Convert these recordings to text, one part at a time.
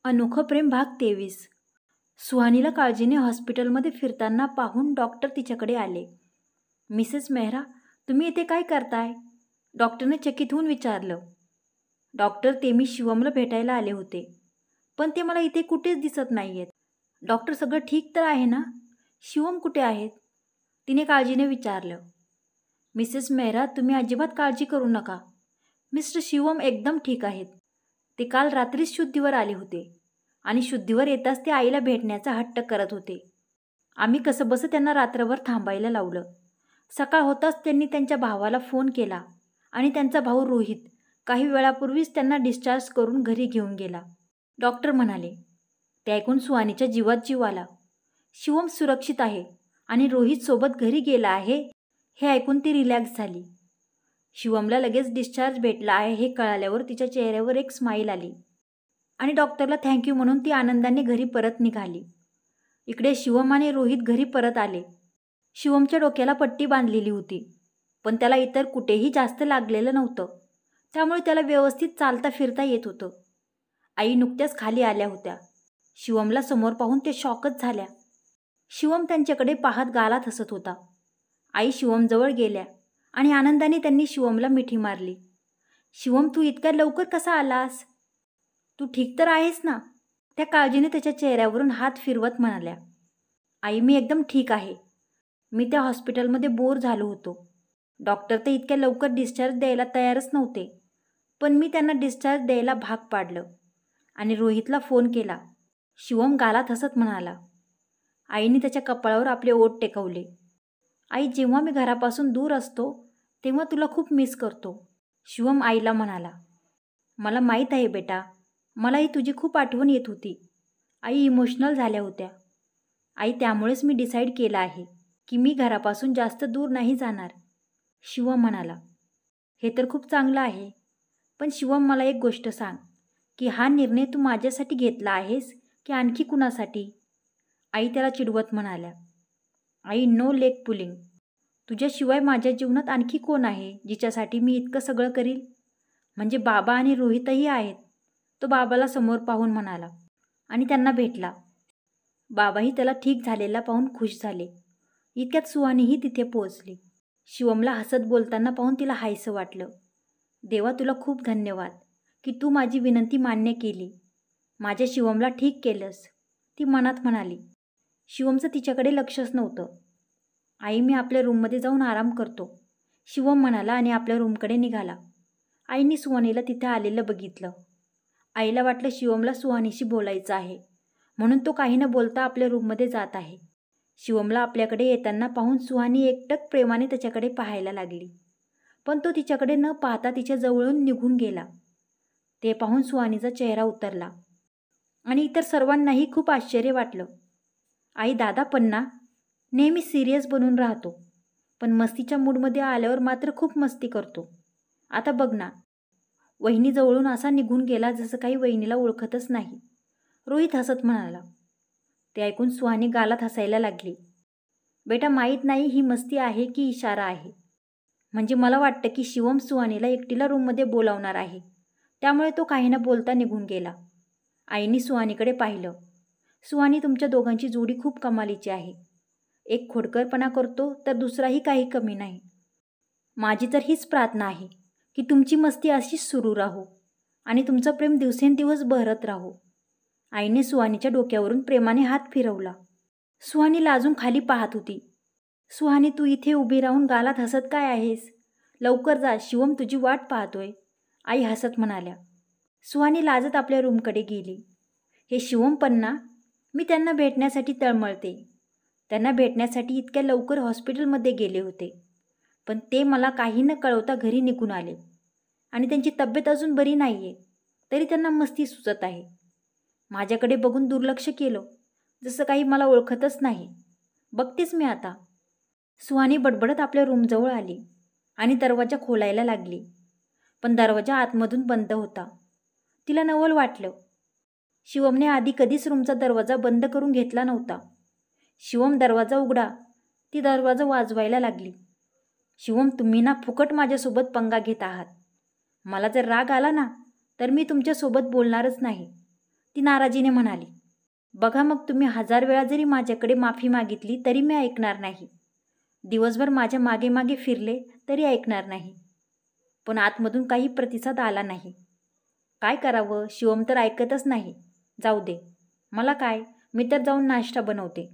अनोखं प्रेम भाग 23. सुहानीला काळजीने हॉस्पिटलमध्ये फिरताना पाहून डॉक्टर तिच्याकडे आले. मिसेस मेहरा, तुम्ही इथे काय करताय? डॉक्टरने चकित होऊन विचारलं. डॉक्टर, ते मी शिवमला भेटायला आले होते, पण ते मला इथे कुठेच दिसत नाहीयेत. डॉक्टर, सगळं ठीक तर आहे ना? शिवम कुठे आहेत? तिने काळजीने विचारलं. मिसेस मेहरा, तुम्ही अजिबात काळजी करू नका. मिस्टर शिवम एकदम ठीक आहेत. ते काल रात्रीच शुद्धीवर आले होते आणि शुद्धीवर येताच ते आईला भेटण्याचा हट्ट करत होते. आम्ही कसंबसं त्यांना रात्रभर थांबायला लावलं. सकाळ होताच त्यांनी त्यांच्या भावाला फोन केला आणि त्यांचा भाऊ रोहित काही वेळापूर्वीच त्यांना डिस्चार्ज करून घरी घेऊन गेला. डॉक्टर म्हणाले. ते ऐकून सुहानीच्या जीवात जीव आला. शिवम सुरक्षित आहे आणि रोहित सोबत घरी गेला आहे हे ऐकून ती रिलॅक्स झाली. शिवमला लगेच डिस्चार्ज भेटला आहे हे कळाल्यावर तिच्या चेहऱ्यावर एक स्माईल आली आणि डॉक्टरला थँक्यू म्हणून ती आनंदाने घरी परत निघाली. इकडे शिवम आणि रोहित घरी परत आले. शिवमच्या डोक्याला पट्टी बांधलेली होती, पण त्याला इतर कुठेही जास्त लागलेलं नव्हतं, त्यामुळे त्याला व्यवस्थित चालता फिरता येत होतं. आई नुकत्याच खाली आल्या होत्या. शिवमला समोर पाहून ते शॉकच झाल्या. शिवम त्यांच्याकडे पाहत गालात हसत होता. आई शिवमजवळ गेल्या आणि आनंदाने त्यांनी शिवमला मिठी मारली. शिवम, तू इतक्या लवकर कसा आलास? तू ठीक तर आहेस ना? त्या काळजीने त्याच्या चेहऱ्यावरून हात फिरवत म्हणाल्या. आई, मी एकदम ठीक आहे. मी त्या हॉस्पिटलमध्ये बोर झालो होतो. डॉक्टर तर इतक्या लवकर डिस्चार्ज द्यायला तयारच नव्हते, पण मी त्यांना डिस्चार्ज द्यायला भाग पाडलं आणि रोहितला फोन केला. शिवम गालात हसत म्हणाला. आईने त्याच्या कपाळावर आपले ओठ टेकवले. आई, जेव्हा मी घरापासून दूर असतो तेव्हा तुला खूप मिस करतो. शिवम आईला म्हणाला. मला माहीत आहे बेटा, मलाही तुझी खूप आठवण येत होती. आई इमोशनल झाल्या होत्या. आई, त्यामुळेच मी डिसाईड केलं आहे की मी घरापासून जास्त दूर नाही जाणार. शिवम म्हणाला. हे तर खूप चांगलं आहे, पण शिवम मला एक गोष्ट सांग की हा निर्णय तू माझ्यासाठी घेतला आहेस की आणखी कुणासाठी? आई त्याला चिडवत म्हणाल्या. आई, नो लेग पुलिंग. तुझ्याशिवाय माझ्या जीवनात आणखी कोण आहे जिच्यासाठी मी इतकं सगळं करील? म्हणजे बाबा आणि रोहितही आहेत. तो बाबाला समोर पाहून म्हणाला आणि त्यांना भेटला. बाबाही त्याला ठीक झालेला पाहून खुश झाले. इतक्यात सुहानीही तिथे पोहोचली. शिवमला हसत बोलताना पाहून तिला हायसं वाटलं. देवा, तुला खूप धन्यवाद की तू माझी विनंती मान्य केली. माझ्या शिवमला ठीक केलंस, ती मनात म्हणाली. शिवमचं तिच्याकडे लक्षच नव्हतं. आई, मी आपल्या रूममध्ये जाऊन आराम करतो, शिवम म्हणाला आणि आपल्या रूमकडे निघाला. आईने सुहानीला तिथे आलेलं बघितलं. आईला वाटलं शिवमला सुहानीशी बोलायचं आहे, म्हणून तो काही न बोलता आपल्या रूममध्ये जात आहे. शिवमला आपल्याकडे येताना पाहून सुहानी एकटक प्रेमाने त्याच्याकडे पाहायला लागली, पण तो तिच्याकडे न पाहता तिच्या जवळून निघून गेला. ते पाहून सुहानीचा चेहरा उतरला आणि इतर सर्वांनाही खूप आश्चर्य वाटलं. आई, दादा पन्ना नेहमी सिरियस बनून राहतो, पण मस्तीच्या मूडमध्ये आल्यावर मात्र खूप मस्ती करतो. आता बघ ना, वहिनीजवळून असा निघून गेला जसं काही वहिनीला ओळखतच नाही. रोहित हसत म्हणाला. ते ऐकून सुहानी गालात हसायला लागली. बेटा, माहीत नाही ही मस्ती आहे की इशारा आहे. म्हणजे मला वाटतं की शिवम सुहानीला एकटीला रूममध्ये बोलावणार आहे, त्यामुळे तो काही न बोलता निघून गेला. आईने सुहानीकडे पाहिलं. सुहानी, तुमच्या दोघांची जोडी खूप कमालीची आहे. एक खोडकरपणा करतो तर दुसराही काही कमी नाही. माझी तर हीच प्रार्थना आहे की तुमची मस्ती अशीच सुरू राहो आणि तुमचं प्रेम दिवसेंदिवस बहरत राहो. आईने सुहानीच्या डोक्यावरून प्रेमाने हात फिरवला. सुहानी लाजून खाली पाहत होती. सुहानी, तू इथे उभी राहून गालात हसत काय आहेस? लवकर जा, शिवम तुझी वाट पाहतोय, आई हसत म्हणाल्या. सुहानी लाजत आपल्या रूमकडे गेली. हे शिवम पन्ना, मी त्यांना भेटण्यासाठी तळमळते. त्यांना भेटण्यासाठी इतक्या लवकर हॉस्पिटलमध्ये गेले होते, पण ते मला काही न कळवता घरी निघून आले आणि त्यांची तब्येत अजून बरी नाही आहे, तरी त्यांना मस्ती सुचत आहे. माझ्याकडे बघून दुर्लक्ष केलं, जसं काही मला ओळखतच नाही. बघतेच मी आता. सुहानी बडबडत आपल्या रूमजवळ आली आणि दरवाजा खोलायला लागली, पण दरवाजा आतमधून बंद होता. तिला नवल वाटलं. शिवमने आधी कधीच रूमचा दरवाजा बंद करून घेतला नव्हता. शिवम, दरवाजा उघडा. ती दरवाजा वाजवायला लागली. शिवम, तुम्ही ना फुकट माझ्यासोबत पंगा घेत आहात. मला जर राग आला ना तर मी तुमच्यासोबत बोलणारच नाही. ती नाराजीने म्हणाली. बघा मग, तुम्ही 1000 वेळा जरी माझ्याकडे माफी मागितली तरी मी ऐकणार नाही. दिवसभर माझ्या मागे मागे फिरले तरी ऐकणार नाही. पण आतमधून काही प्रतिसाद आला नाही. काय करावं, शिवम तर ऐकतच नाही. जाऊ दे, मला काय, मी तर जाऊन नाश्ता बनवते.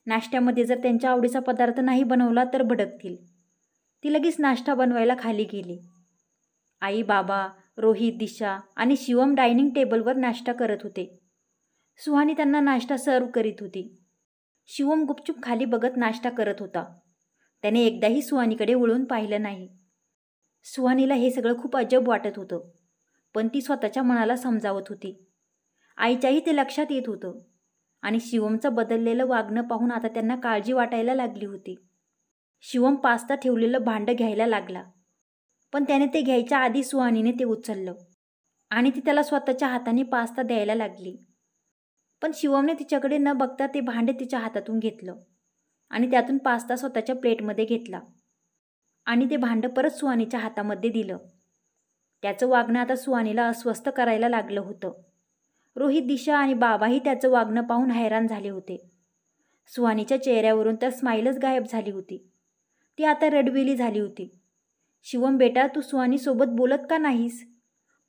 नाश्त्यामध्ये जर त्यांच्या आवडीचा पदार्थ नाही बनवला तर भडकतील. ती लगेच नाश्ता बनवायला खाली गेली. आई, बाबा, रोहित, दिशा आणि शिवम डायनिंग टेबलवर नाश्ता करत होते. सुहानी त्यांना नाश्ता सर्व करीत होती. शिवम गुपचूप खाली बघत नाश्ता करत होता. त्याने एकदाही सुहानीकडे वळून पाहिलं नाही. सुहानीला हे सगळं खूप अजब वाटत होतं, पण ती स्वतःच्या मनाला समजावत होती. आईच्याही ते लक्षात येत होतं आणि शिवमचं बदललेलं वागणं पाहून आता त्यांना काळजी वाटायला लागली होती. शिवम पास्ता ठेवलेलं भांडं घ्यायला लागला, पण त्याने ते घ्यायच्या आधी सुहानीने ते उचललं आणि ती त्याला स्वतःच्या हाताने पास्ता द्यायला लागली. पण शिवमने तिच्याकडे न बघता ते भांडे तिच्या हातातून घेतलं आणि त्यातून पास्ता स्वतःच्या प्लेटमध्ये घेतला आणि ते भांडं परत सुहानीच्या हातामध्ये दिलं. त्याचं वागणं आता सुहानीला अस्वस्थ करायला लागलं होतं. रोहित, दिशा आणि बाबाही त्याचं वागणं पाहून हैराण झाले होते. सुहानीच्या चेहऱ्यावरून तर स्माईलच गायब झाली होती. ती आता रडवेली झाली होती. शिवम बेटा, तू सुहानीसोबत बोलत का नाहीस?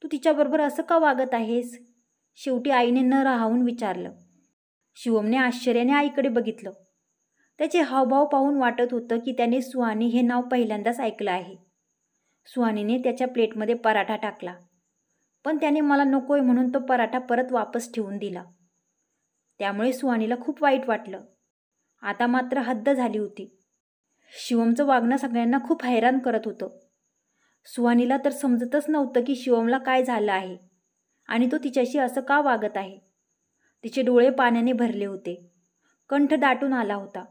तू तिच्याबरोबर असं का वागत आहेस? शेवटी आईने न राहून विचारलं. शिवमने आश्चर्याने आईकडे बघितलं. त्याचे हावभाव पाहून वाटत होतं की त्याने सुहानी हे नाव पहिल्यांदाच ऐकलं आहे. सुहानीने त्याच्या प्लेटमध्ये पराठा टाकला, पण त्याने मला नकोय म्हणून तो पराठा परत वापस ठेवून दिला. त्यामुळे सुहानीला खूप वाईट वाटलं. आता मात्र हद्द झाली होती. शिवमचं वागणं सगळ्यांना खूप हैराण करत होतं. सुहानीला तर समजतच नव्हतं की शिवमला काय झालं आहे आणि तो तिच्याशी असं का वागत आहे. तिचे डोळे पाण्याने भरले होते. कंठ दाटून आला होता.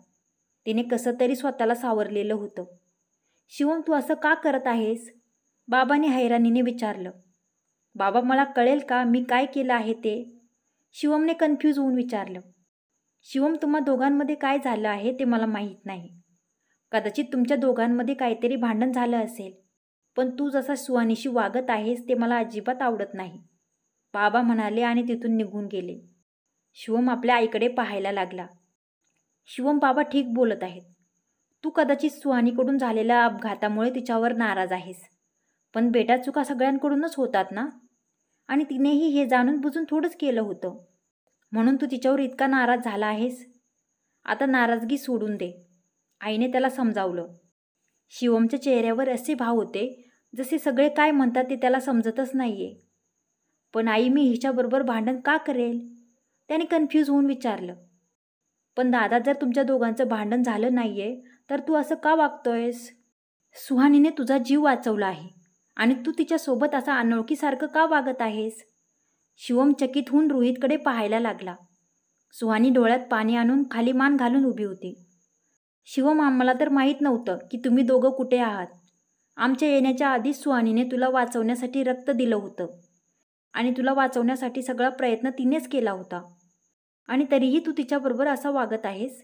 तिने कसं तरी स्वतःला सावरलेलं होतं. शिवम, तू असं का करत आहेस? बाबांनी हैराणीने विचारलं. बाबा, मला कळेल का मी काय केलं आहे ते? शिवमने कन्फ्यूज होऊन विचारलं. शिवम, तुम्हा दोघांमध्ये काय झालं आहे ते मला माहीत नाही. कदाचित तुमच्या दोघांमध्ये काहीतरी भांडण झालं असेल, पण तू जसा सुहानीशी वागत आहेस ते मला अजिबात आवडत नाही, बाबा म्हणाले आणि तिथून निघून गेले. शिवम आपल्या आईकडे पाहायला लागला. शिवम, बाबा ठीक बोलत आहेत. तू कदाचित सुहानीकडून झालेल्या अपघातामुळे तिच्यावर नाराज आहेस, पण बेटा चुका सगळ्यांकडूनच होतात ना, आणि तिनेही हे जाणून बुजून थोडंच केलं होतं, म्हणून तू तिच्यावर इतका नाराज झाला आहेस. आता नाराजगी सोडून दे, आईने त्याला समजावलं. शिवमच्या चेहऱ्यावर असे भाव होते जसे सगळे काय म्हणतात ते त्याला समजतच नाहीये. पण आई, मी हिच्याबरोबर भांडण का करेल? त्याने कन्फ्यूज होऊन विचारलं. पण दादा, जर तुमच्या दोघांचं भांडण झालं नाहीये तर तू असं का वागतोयस? सुहानीने तुझा जीव वाचवला आहे आणि तू तिच्यासोबत असा अनोळखीसारखं का वागत आहेस? शिवम चकित होऊन रोहितकडे पाहायला लागला. सुहानी डोळ्यात पाणी आणून खाली मान घालून उभी होती. शिवम, आम्हाला तर माहीत नव्हतं की तुम्ही दोघं कुठे आहात. आमच्या येण्याच्या आधीच सुहानीने तुला वाचवण्यासाठी रक्त दिलं होतं आणि तुला वाचवण्यासाठी सगळा प्रयत्न तिनेच केला होता, आणि तरीही तू तिच्याबरोबर असा वागत आहेस.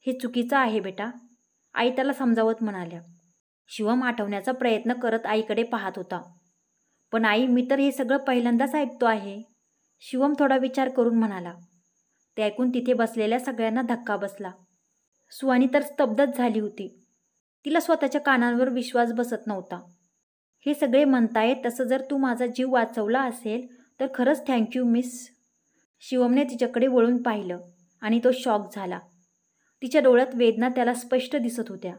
हे चुकीचं आहे बेटा, आई त्याला समजावत म्हणाल्या. शिवम आठवण्याचा प्रयत्न करत आईकडे पाहत होता. पण आई, मी तर हे सगळं पहिल्यांदाच ऐकतो आहे. शिवम थोडा विचार करून म्हणाला. ते ऐकून तिथे बसलेल्या सगळ्यांना धक्का बसला. सुहानी तर स्तब्धच झाली होती. तिला स्वतःच्या कानांवर विश्वास बसत नव्हता. हे सगळे म्हणतायत तसं जर तू माझा जीव वाचवला असेल तर खरंच थँक्यू मिस. शिवमने तिच्याकडे वळून पाहिलं आणि तो शॉक झाला. तिच्या डोळ्यात वेदना त्याला स्पष्ट दिसत होत्या.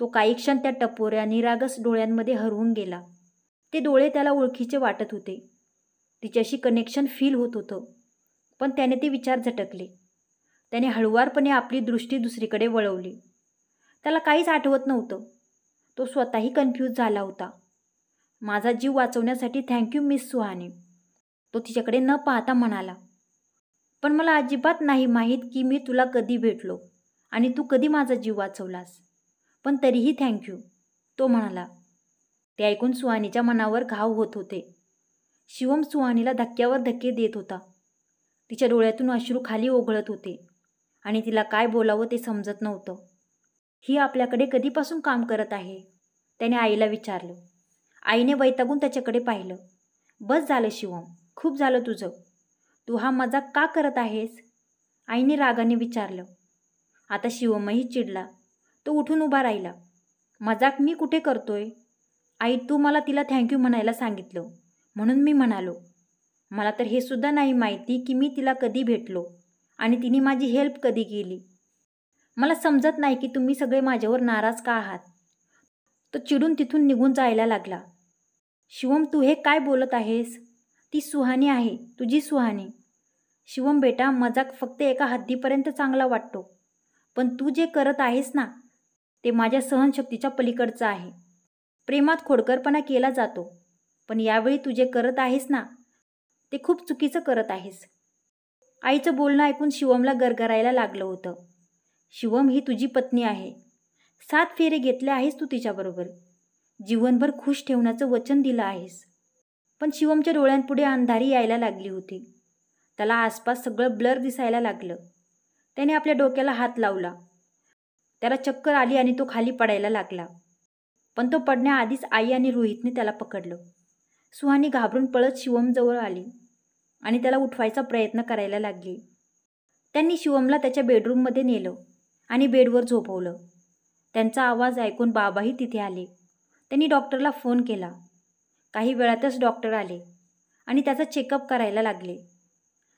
तो काही क्षण त्या टपोऱ्या निरागस डोळ्यांमध्ये हरवून गेला. ते डोळे त्याला ओळखीचे वाटत होते. तिच्याशी कनेक्शन फील होत होतं, पण त्याने ते विचार झटकले. त्याने हळुवारपणे आपली दृष्टी दुसरीकडे वळवली. त्याला काहीच आठवत नव्हतं. तो स्वतःही कन्फ्यूज झाला होता. माझा जीव वाचवण्यासाठी थँक्यू मिस सुहानी, तो तिच्याकडे न पाहता म्हणाला. पण मला अजिबात नाही माहीत की मी तुला कधी भेटलो आणि तू कधी माझा जीव वाचवलास, पण तरीही थँक्यू, तो म्हणाला. ते ऐकून सुहानीच्या मनावर घाव होत होते. शिवम सुहानीला धक्क्यावर धक्के देत होता. तिच्या डोळ्यातून अश्रू खाली ओघळत होते आणि तिला काय बोलावं ते समजत नव्हतं. ही आपल्याकडे कधीपासून काम करत आहे? त्याने आईला विचारलं. आईने वैतागून त्याच्याकडे पाहिलं. बस झालं शिवम, खूप झालं तुझं. तू हा मजाक का करत आहेस? आईने रागाने विचारलं. आता शिवमही चिडला. तो उठून उभा राहिला. मजाक मी कुठे करतोय? आई, तू मला तिला थँक्यू म्हणायला सांगितलं म्हणून मी म्हणालो. मला तर हे सुद्धा नाही माहिती की मी तिला कधी भेटलो आणि तिने माझी हेल्प कधी केली. मला समजत नाही की तुम्ही सगळे माझ्यावर नाराज का आहात. तो चिडून तिथून निघून जायला लागला. शिवम, तू हे काय बोलत आहेस? ती सुहानी आहे, तुझी सुहानी. शिवम बेटा, मजाक फक्त एका हद्दीपर्यंत चांगला वाटतो, पण तू जे करत आहेस ना ते माझ्या सहनशक्तीच्या पलीकडचं आहे. प्रेमात खोडकरपणा केला जातो, पण यावेळी तू जे करत आहेस ना ते खूप चुकीचं करत आहेस. आईचं बोलणं ऐकून शिवमला गरगरायला लागलं होतं. शिवम, ही तुझी पत्नी आहे. 7 फेरे घेतले आहेस तू तिच्याबरोबर. जीवनभर खुश ठेवण्याचं वचन दिलं आहेस. पण शिवमच्या डोळ्यांपुढे अंधारी यायला लागली होती. त्याला आसपास सगळं ब्लर दिसायला लागलं. त्याने आपल्या डोक्याला हात लावला. त्याला चक्कर आली आणि तो खाली पडायला लागला. पण तो पडण्याआधीच आई आणि रोहितने त्याला पकडलं. सुहानी घाबरून पळत शिवमजवळ आली आणि त्याला उठवायचा प्रयत्न करायला लागली. त्यांनी शिवमला त्याच्या बेडरूममध्ये नेलं आणि बेडवर झोपवलं. त्यांचा आवाज ऐकून बाबाही तिथे आले. त्यांनी डॉक्टरला फोन केला. काही वेळातच डॉक्टर आले आणि त्याचा चेकअप करायला लागले.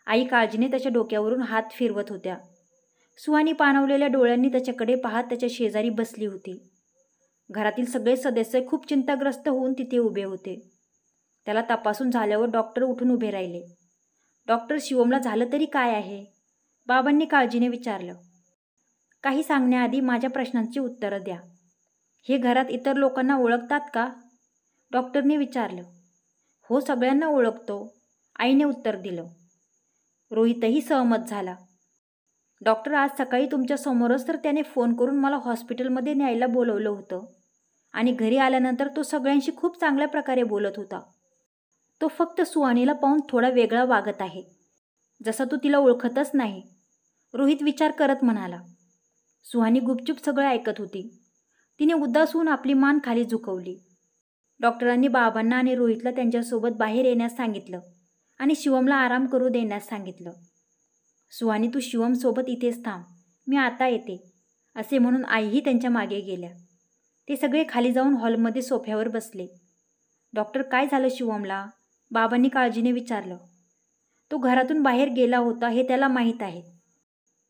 आई काळजीने त्याच्या डोक्यावरून हात फिरवत होत्या. सुहानी पाणवलेल्या डोळ्यांनी त्याच्याकडे पाहत त्याच्या शेजारी बसली होती. घरातील सगळे सदस्य खूप चिंताग्रस्त होऊन तिथे उभे होते. त्याला तपासून झाल्यावर डॉक्टर उठून उभे राहिले. डॉक्टर, शिवमला झालं तरी काय आहे? बाबांनी काळजीने विचारलं. काही सांगण्याआधी माझ्या प्रश्नांची उत्तरं द्या. हे घरात इतर लोकांना ओळखतात का? डॉक्टरने विचारलं. हो, सगळ्यांना ओळखतो, आईने उत्तर दिलं. रोहितही सहमत झाला. डॉक्टर, आज सकाळी तुमच्या समोरच तर त्याने फोन करून मला हॉस्पिटलमध्ये न्यायला बोलवलं होतं आणि घरी आल्यानंतर तो सगळ्यांशी खूप चांगल्या प्रकारे बोलत होता. तो फक्त सुहानीला पाहून थोडा वेगळा वागत आहे, जसा तो तिला ओळखतच नाही. रोहित विचार करत म्हणाला. सुहानी गुपचूप सगळं ऐकत होती. तिने उदास होऊन आपली मान खाली झुकवली. डॉक्टरांनी बाबांना आणि रोहितला त्यांच्यासोबत बाहेर येण्यास सांगितलं आणि शिवमला आराम करू देण्यास सांगितलं. सुहानी, तू शिवमसोबत इथेच थांब, मी आता येते, असे म्हणून आईही त्यांच्या मागे गेल्या. ते सगळे खाली जाऊन हॉलमध्ये सोफ्यावर बसले. डॉक्टर, काय झालं शिवमला? बाबांनी काळजीने विचारलं. तो घरातून बाहेर गेला होता हे त्याला माहीत आहे,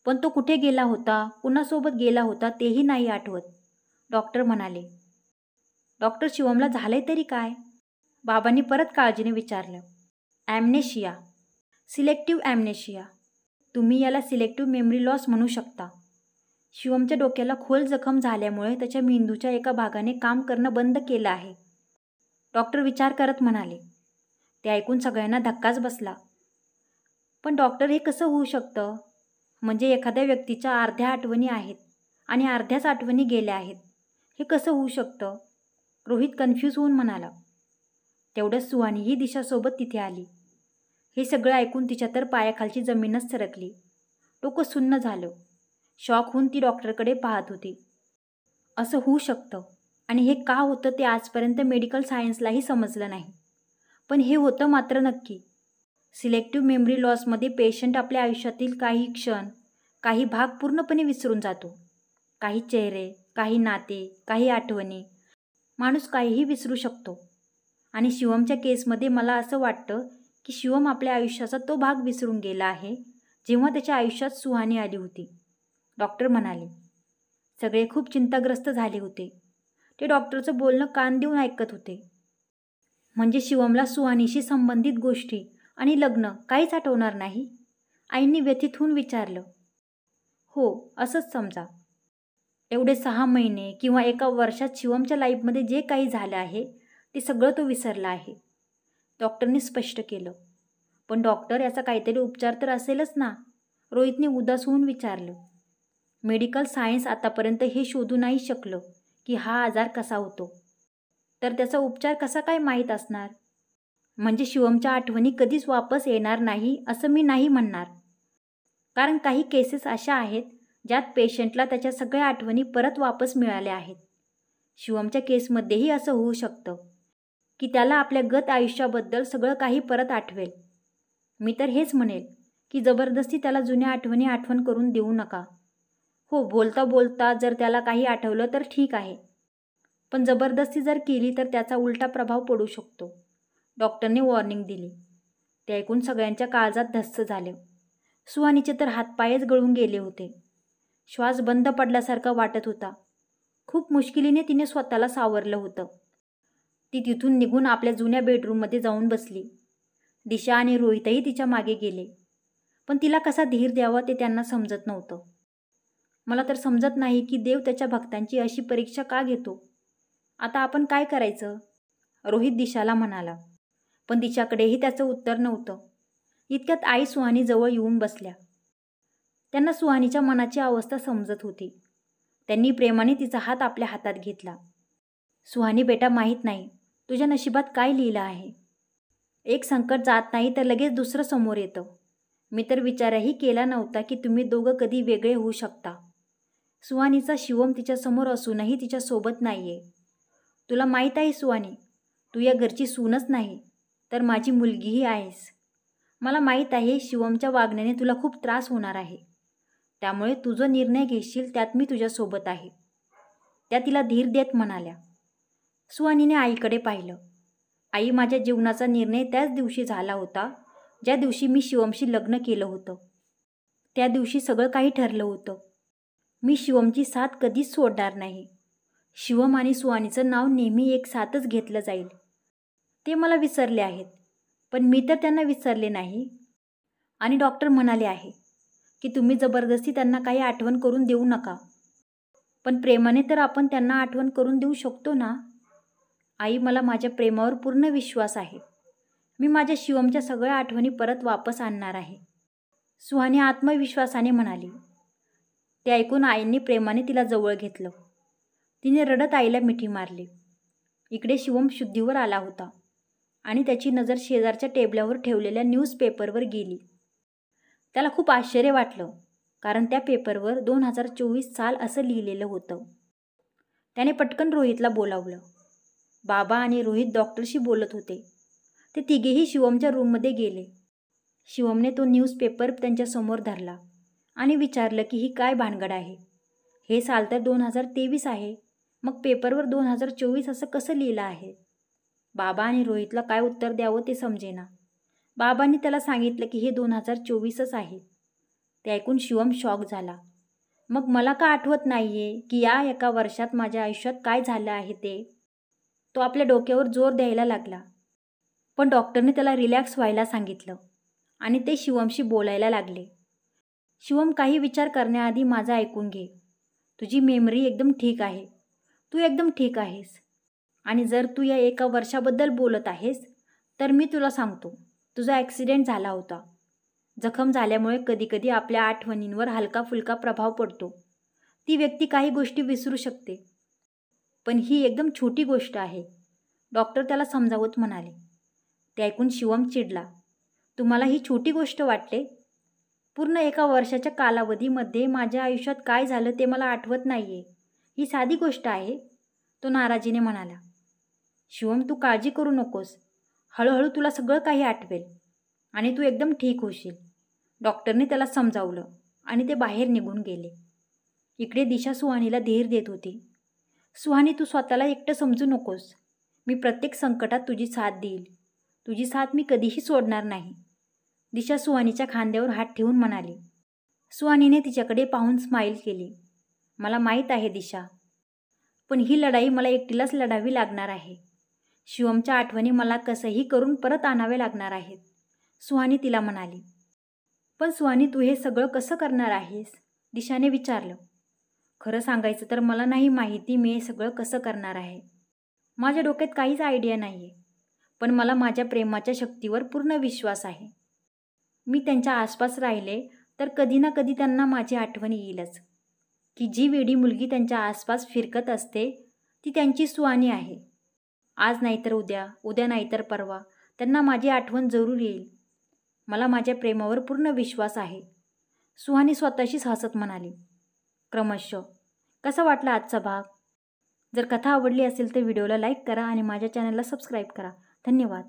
पण तो कुठे गेला होता, कुणासोबत गेला होता तेही नाही आठवत, डॉक्टर म्हणाले. डॉक्टर, शिवमला झालंय तरी काय? बाबांनी परत काळजीने विचारलं. ॲम्नेशिया, सिलेक्टिव्ह ॲम्नेशिया. तुम्ही याला सिलेक्टिव्ह मेमरी लॉस म्हणू शकता. शिवमच्या डोक्याला खोल जखम झाल्यामुळे त्याच्या मेंदूच्या एका भागाने काम करणं बंद केलं आहे, डॉक्टर विचार करत म्हणाले. ते ऐकून सगळ्यांना धक्काच बसला. पण डॉक्टर, हे कसं होऊ शकतं? म्हणजे एखाद्या व्यक्तीच्या अर्ध्या आठवणी आहेत आणि अर्ध्याच आठवणी गेल्या आहेत, हे कसं होऊ शकतं? रोहित कन्फ्यूज होऊन म्हणाला. तेवढ्याच सुहानीही दिशासोबत तिथे आली. हे सगळं ऐकून तिच्या तर पायाखालची जमीनच सरकली. डोकं सुन्न झालं. शॉक होऊन ती डॉक्टरकडे पाहत होती. असं होऊ शकतं आणि हे का होतं ते आजपर्यंत मेडिकल सायन्सलाही समजलं नाही, पण हे होतं मात्र नक्की. सिलेक्टिव्ह मेमरी लॉसमध्ये पेशंट आपल्या आयुष्यातील काही क्षण, काही भाग पूर्णपणे विसरून जातो. काही चेहरे, काही नाते, काही आठवणी, माणूस काहीही विसरू शकतो. आणि शिवमच्या केसमध्ये मला असं वाटतं की शिवम आपल्या आयुष्याचा तो भाग विसरून गेला आहे जेव्हा त्याच्या आयुष्यात सुहानी आली होती, डॉक्टर म्हणाले. सगळे खूप चिंताग्रस्त झाले होते. ते डॉक्टरचं बोलणं कान देऊन ऐकत होते. म्हणजे शिवमला सुहानीशी संबंधित गोष्टी आणि लग्न काहीच आठवणार नाही? आईंनी व्यथित होऊन विचारलं. हो, असंच समजा. एवढे 6 महिने किंवा एका वर्षात शिवमच्या लाईफमध्ये जे काही झालं आहे ते सगळं तो विसरला आहे, डॉक्टरने स्पष्ट केलं. पण डॉक्टर, याचा काहीतरी उपचार तर असेलच ना? रोहितने उदास होऊन विचारलं. मेडिकल सायन्स आतापर्यंत हे शोधू नाही शकलं की हा आजार कसा होतो, तर त्याचा उपचार कसा काय माहीत असणार? म्हणजे शिवमच्या आठवणी कधीच वापस येणार नाही असं मी नाही म्हणणार, कारण काही केसेस अशा आहेत ज्यात पेशंटला त्याच्या सगळ्या आठवणी परत वापस मिळाल्या आहेत. शिवमच्या केसमध्येही असं होऊ शकतं की त्याला आपल्या गत आयुष्याबद्दल सगळं काही परत आठवेल. मी तर हेच म्हणेल की जबरदस्ती त्याला जुन्या आठवण करून देऊ नका. हो, बोलता बोलता जर त्याला काही आठवलं तर ठीक आहे, पण जबरदस्ती जर केली तर त्याचा उलटा प्रभाव पडू शकतो. डॉक्टरने वॉर्निंग दिली. ते ऐकून सगळ्यांच्या काळजात धस्स झाले. सुहानीचे तर हातपायच गळून गेले होते. श्वास बंद पडल्यासारखा वाटत होता. खूप मुश्किलीने तिने स्वतःला सावरलं होतं. ती तिथून निघून आपल्या जुन्या बेडरूममध्ये जाऊन बसली. दिशा आणि रोहितही तिच्या मागे गेले, पण तिला कसा धीर द्यावा ते त्यांना समजत नव्हतं. मला तर समजत नाही की देव त्याच्या भक्तांची अशी परीक्षा का घेतो. आता आपण काय करायचं? रोहित दिशाला म्हणाला, पण दिशाकडेही त्याचं उत्तर नव्हतं. इतक्यात आई सुहानी जवळ येऊन बसल्या. त्यांना सुहानीच्या मनाची अवस्था समजत होती. त्यांनी प्रेमाने तिचा हात आपल्या हातात घेतला. सुहानी बेटा, माहीत नाही तुझ्या नशिबात काय लिहिलं आहे. एक संकट जात नाही तर लगेच दुसरं समोर येतं. मी तर विचारही केला नव्हता की तुम्ही दोघं कधी वेगळे होऊ शकता. सुहानीचा शिवम तिच्यासमोर असूनही तिच्यासोबत नाहीये. तुला माहीत आहे सुहानी, तू या घरची सूनच नाही तर माझी मुलगीही आहेस. मला माहीत आहे शिवमच्या वागण्याने तुला खूप त्रास होणार आहे. त्यामुळे तू जो निर्णय घेशील त्यात मी तुझ्यासोबत आहे, त्या तिला धीर देत म्हणाल्या. सुहानीने आईकडे पाहिलं. आई, माझ्या जीवनाचा निर्णय त्याच दिवशी झाला होता ज्या दिवशी मी शिवमशी लग्न केलं होतं. त्या दिवशी सगळं काही ठरलं होतं. मी शिवमची साथ कधीच सोडणार नाही. शिवम आणि सुहानीचं नाव नेहमी एक साथच घेतलं जाईल. ते मला विसरले आहेत, पण मी तर त्यांना विसरले नाही. आणि डॉक्टर म्हणाले आहे की तुम्ही जबरदस्ती त्यांना काही आठवण करून देऊ नका, पण प्रेमाने तर आपण त्यांना आठवण करून देऊ शकतो ना. आई, मला माझ्या प्रेमावर पूर्ण विश्वास आहे. मी माझ्या शिवमच्या सगळ्या आठवणी परत वापस आणणार आहे, सुहानी आत्मविश्वासाने म्हणाली. ते ऐकून आईंनी प्रेमाने तिला जवळ घेतलं. तिने रडत आईला मिठी मारली. इकडे शिवम शुद्धीवर आला होता आणि त्याची नजर शेजारच्या टेबलावर ठेवलेल्या न्यूजपेपरवर गेली. त्याला खूप आश्चर्य वाटलं, कारण त्या पेपरवर 2024 साल असं लिहिलेलं होतं. त्याने पटकन रोहितला बोलावलं. बाबा आणि रोहित डॉक्टरशी बोलत होते. ते तिघेही शिवमच्या रूममध्ये गेले. शिवमने तो न्यूजपेपर त्यांच्यासमोर धरला आणि विचारलं की ही काय भानगड आहे. हे साल तर 2023 आहे, मग पेपरवर 2024 असं कसं लिहिलं आहे. बाबा आणि रोहितला काय उत्तर द्यावं ते समजेना. बाबांनी त्याला सांगितलं की हे 2024च आहे. ते ऐकून शिवम शॉक झाला. मग मला का आठवत नाहीये की या एका वर्षात माझ्या आयुष्यात काय झालं आहे ते. तो आपल्या डोक्यावर जोर द्यायला लागला, पण डॉक्टरने त्याला रिलॅक्स व्हायला सांगितलं आणि ते शिवमशी बोलायला लागले. शिवम, काही विचार करण्याआधी माझं ऐकून घे. तुझी मेमरी एकदम ठीक आहे. तू एकदम ठीक आहेस. आणि जर तू या एका वर्षाबद्दल बोलत आहेस तर मी तुला सांगतो, तुझा ॲक्सिडेंट झाला होता. जखम झाल्यामुळे कधीकधी आपल्या आठवणींवर हलका फुलका प्रभाव पडतो. ती व्यक्ती काही गोष्टी विसरू शकते, पण ही एकदम छोटी गोष्ट आहे, डॉक्टर त्याला समजावत म्हणाले. ते ऐकून शिवम चिडला. तुम्हाला ही छोटी गोष्ट वाटते? पूर्ण एका वर्षाच्या कालावधीमध्ये माझ्या आयुष्यात काय झालं ते मला आठवत नाहीये. ही साधी गोष्ट आहे, तो नाराजीने म्हणाला. शिवम, तू काळजी करू नकोस. हळूहळू तुला सगळं काही आठवेल आणि तू एकदम ठीक होशील. डॉक्टरने त्याला समजावलं आणि ते बाहेर निघून गेले. इकडे दिशा सुहानीला धीर देत होती. सुहानी, तू स्वतःला एकटं समजू नकोस. मी प्रत्येक संकटात तुझी साथ देईल. तुझी साथ मी कधीही सोडणार नाही. दिशा सुहानीच्या खांद्यावर हात ठेवून म्हणाली. सुहानीने तिच्याकडे पाहून स्माईल केली. मला माहीत आहे दिशा, पण ही लढाई मला एकटीलाच लढावी लागणार आहे. शिवमच्या आठवणी मला कसंही करून परत आणावे लागणार आहेत, सुहानी तिला म्हणाली. पण सुहानी, तू हे सगळं कसं करणार आहेस? दिशाने विचारलं. खरं सांगायचं तर मला नाही माहिती मी हे सगळं कसं करणार आहे. माझ्या डोक्यात काहीच आयडिया नाही आहे, पण मला माझ्या प्रेमाच्या शक्तीवर पूर्ण विश्वास आहे. मी त्यांच्या आसपास राहिले तर कधी ना कधी त्यांना माझी आठवण येईलच, की जी वेडी मुलगी त्यांच्या आसपास फिरकत असते ती त्यांची सुहानी आहे. आज नाहीतर उद्या, उद्या नाहीतर परवा त्यांना माझी आठवण जरूर येईल. मला माझ्या प्रेमावर पूर्ण विश्वास आहे, सुहानी स्वतःशीच हसत म्हणाली. क्रमशः कसा वाटला आजचा भाग? जर कथा आवडली असेल तर व्हिडिओला लाईक करा आणि माझ्या चॅनलला सबस्क्राईब करा. धन्यवाद.